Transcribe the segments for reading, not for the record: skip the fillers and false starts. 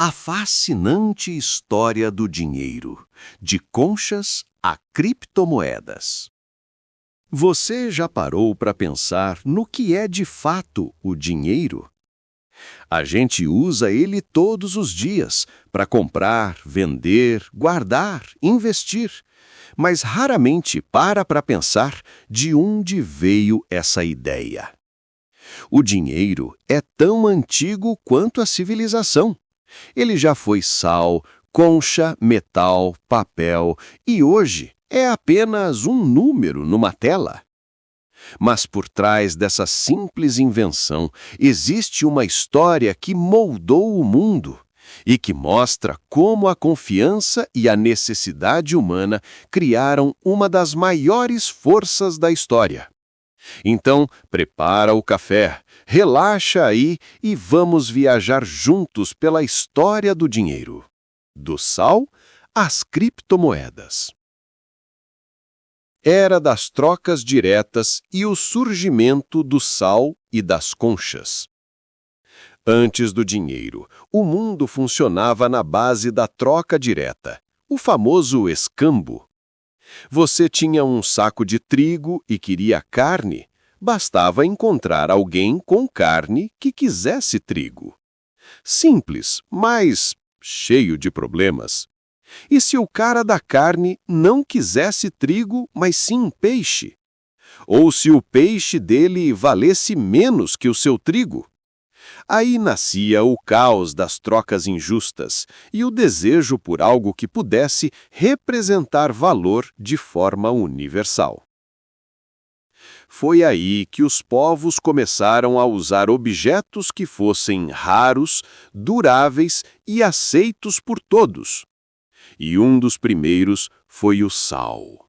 A fascinante história do dinheiro, de conchas a criptomoedas. Você já parou para pensar no que é de fato o dinheiro? A gente usa ele todos os dias para comprar, vender, guardar, investir, mas raramente para pensar de onde veio essa ideia. O dinheiro é tão antigo quanto a civilização. Ele já foi sal, concha, metal, papel e hoje é apenas um número numa tela. Mas por trás dessa simples invenção existe uma história que moldou o mundo e que mostra como a confiança e a necessidade humana criaram uma das maiores forças da história. Então, prepara o café, relaxa aí e vamos viajar juntos pela história do dinheiro. Do sal às criptomoedas. Era das trocas diretas e o surgimento do sal e das conchas. Antes do dinheiro, o mundo funcionava na base da troca direta, o famoso escambo. Você tinha um saco de trigo e queria carne, bastava encontrar alguém com carne que quisesse trigo. Simples, mas cheio de problemas. E se o cara da carne não quisesse trigo, mas sim peixe? Ou se o peixe dele valesse menos que o seu trigo? Aí nascia o caos das trocas injustas e o desejo por algo que pudesse representar valor de forma universal. Foi aí que os povos começaram a usar objetos que fossem raros, duráveis e aceitos por todos. E um dos primeiros foi o sal.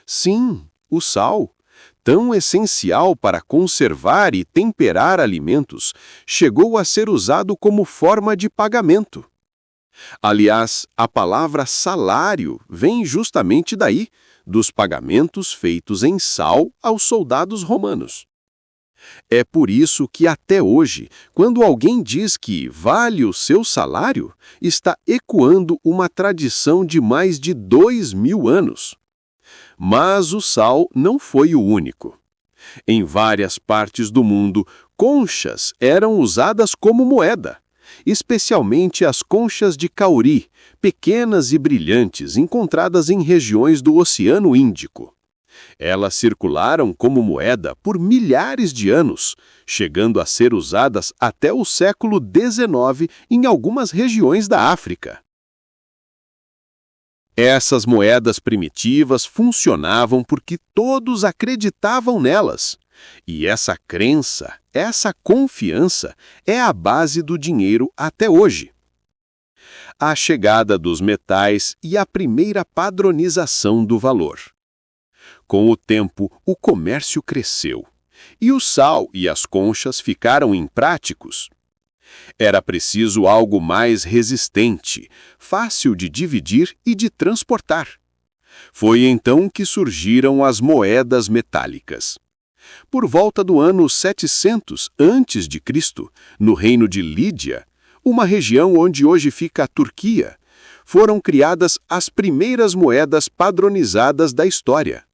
Sim, o sal, tão essencial para conservar e temperar alimentos, chegou a ser usado como forma de pagamento. Aliás, a palavra salário vem justamente daí, dos pagamentos feitos em sal aos soldados romanos. É por isso que até hoje, quando alguém diz que vale o seu salário, está ecoando uma tradição de mais de 2000 anos. Mas o sal não foi o único. Em várias partes do mundo, conchas eram usadas como moeda, especialmente as conchas de cauri, pequenas e brilhantes, encontradas em regiões do Oceano Índico. Elas circularam como moeda por milhares de anos, chegando a ser usadas até o século XIX em algumas regiões da África. Essas moedas primitivas funcionavam porque todos acreditavam nelas. E essa crença, essa confiança, é a base do dinheiro até hoje. A chegada dos metais e a primeira padronização do valor. Com o tempo, o comércio cresceu, e o sal e as conchas ficaram impráticos. Era preciso algo mais resistente, fácil de dividir e de transportar. Foi então que surgiram as moedas metálicas. Por volta do ano 700 a.C., no reino de Lídia, uma região onde hoje fica a Turquia, foram criadas as primeiras moedas padronizadas da história.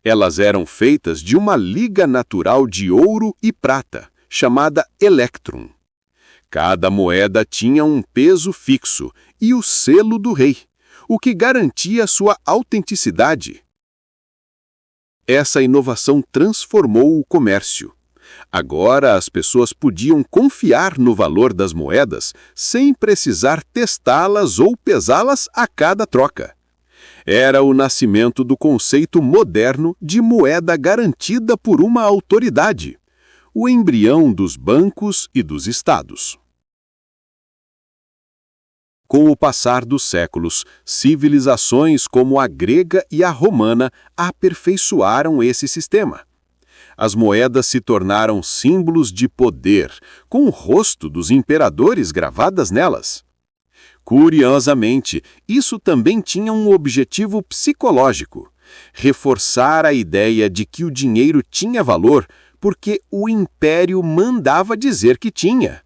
Elas eram feitas de uma liga natural de ouro e prata, chamada electrum. Cada moeda tinha um peso fixo e o selo do rei, o que garantia sua autenticidade. Essa inovação transformou o comércio. Agora as pessoas podiam confiar no valor das moedas sem precisar testá-las ou pesá-las a cada troca. Era o nascimento do conceito moderno de moeda garantida por uma autoridade, o embrião dos bancos e dos estados. Com o passar dos séculos, civilizações como a grega e a romana aperfeiçoaram esse sistema. As moedas se tornaram símbolos de poder, com o rosto dos imperadores gravadas nelas. Curiosamente, isso também tinha um objetivo psicológico: reforçar a ideia de que o dinheiro tinha valor porque o império mandava dizer que tinha.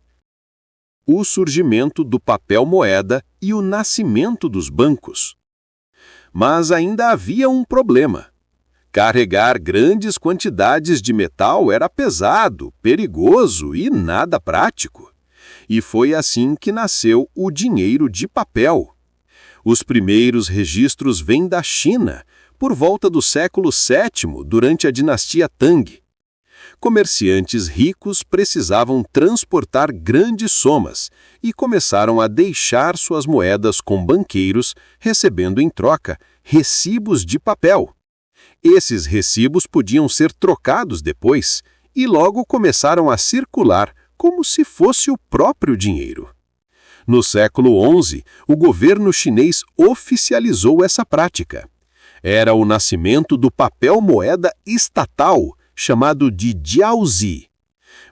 o surgimento do papel moeda e o nascimento dos bancos. Mas ainda havia um problema. Carregar grandes quantidades de metal era pesado, perigoso e nada prático. E foi assim que nasceu o dinheiro de papel. Os primeiros registros vêm da China, por volta do século VII, durante a dinastia Tang. Comerciantes ricos precisavam transportar grandes somas e começaram a deixar suas moedas com banqueiros, recebendo em troca recibos de papel. Esses recibos podiam ser trocados depois e logo começaram a circular como se fosse o próprio dinheiro. No século XI, o governo chinês oficializou essa prática. Era o nascimento do papel moeda estatal, chamado de jiaozi.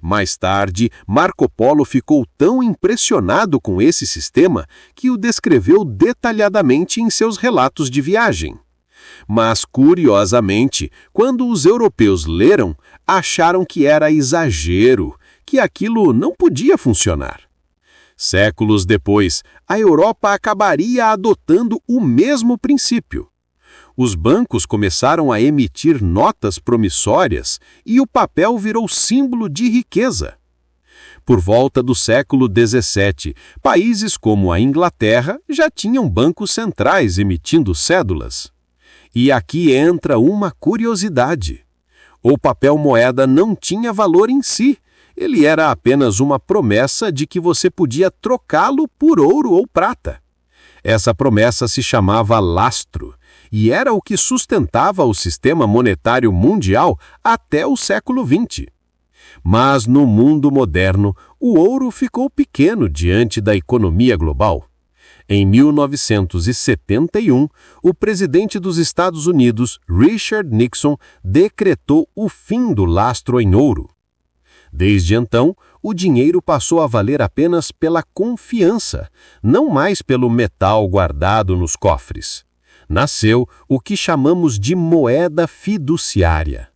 Mais tarde, Marco Polo ficou tão impressionado com esse sistema que o descreveu detalhadamente em seus relatos de viagem. Mas, curiosamente, quando os europeus leram, acharam que era exagero, que aquilo não podia funcionar. Séculos depois, a Europa acabaria adotando o mesmo princípio. Os bancos começaram a emitir notas promissórias e o papel virou símbolo de riqueza. Por volta do século XVII, países como a Inglaterra já tinham bancos centrais emitindo cédulas. E aqui entra uma curiosidade. O papel moeda não tinha valor em si. Ele era apenas uma promessa de que você podia trocá-lo por ouro ou prata. Essa promessa se chamava lastro e era o que sustentava o sistema monetário mundial até o século XX. Mas no mundo moderno, o ouro ficou pequeno diante da economia global. Em 1971, o presidente dos Estados Unidos, Richard Nixon, decretou o fim do lastro em ouro. Desde então, o dinheiro passou a valer apenas pela confiança, não mais pelo metal guardado nos cofres. Nasceu o que chamamos de moeda fiduciária.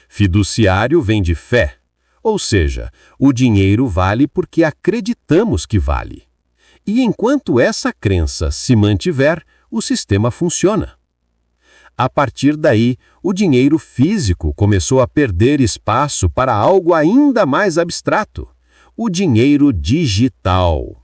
Fiduciário vem de fé, ou seja, o dinheiro vale porque acreditamos que vale. E enquanto essa crença se mantiver, o sistema funciona. A partir daí, o dinheiro físico começou a perder espaço para algo ainda mais abstrato: o dinheiro digital.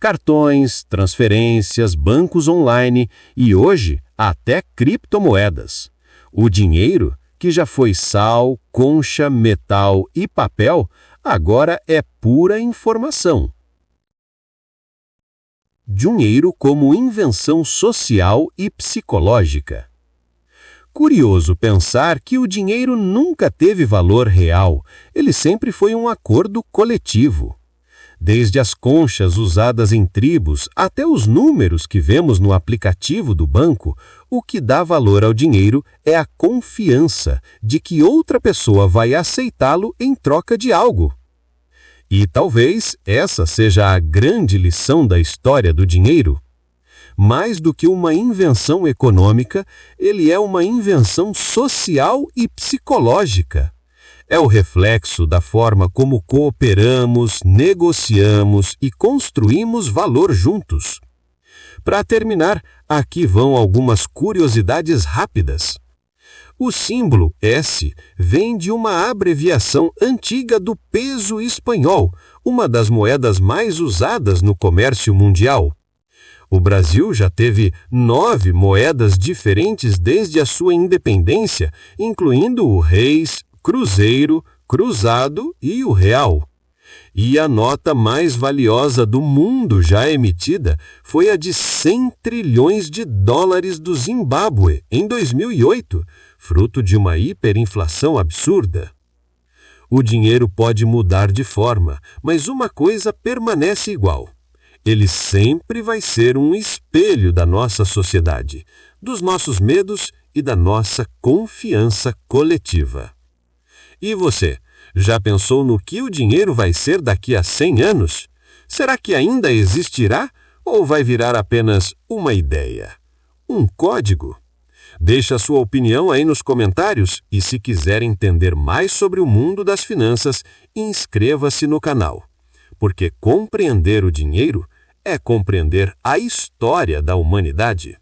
Cartões, transferências, bancos online e hoje até criptomoedas. O dinheiro, que já foi sal, concha, metal e papel, agora é pura informação. Dinheiro como invenção social e psicológica. Curioso pensar que o dinheiro nunca teve valor real, ele sempre foi um acordo coletivo. Desde as conchas usadas em tribos até os números que vemos no aplicativo do banco, o que dá valor ao dinheiro é a confiança de que outra pessoa vai aceitá-lo em troca de algo. E talvez essa seja a grande lição da história do dinheiro. Mais do que uma invenção econômica, ele é uma invenção social e psicológica. É o reflexo da forma como cooperamos, negociamos e construímos valor juntos. Para terminar, aqui vão algumas curiosidades rápidas. O símbolo S vem de uma abreviação antiga do peso espanhol, uma das moedas mais usadas no comércio mundial. O Brasil já teve 9 moedas diferentes desde a sua independência, incluindo o reis, cruzeiro, cruzado e o real. E a nota mais valiosa do mundo já emitida foi a de 100 trilhões de dólares do Zimbábue, em 2008, fruto de uma hiperinflação absurda. O dinheiro pode mudar de forma, mas uma coisa permanece igual. Ele sempre vai ser um espelho da nossa sociedade, dos nossos medos e da nossa confiança coletiva. E você, já pensou no que o dinheiro vai ser daqui a 100 anos? Será que ainda existirá ou vai virar apenas uma ideia? Um código? Deixe a sua opinião aí nos comentários e se quiser entender mais sobre o mundo das finanças, inscreva-se no canal. porque compreender o dinheiro é compreender a história da humanidade.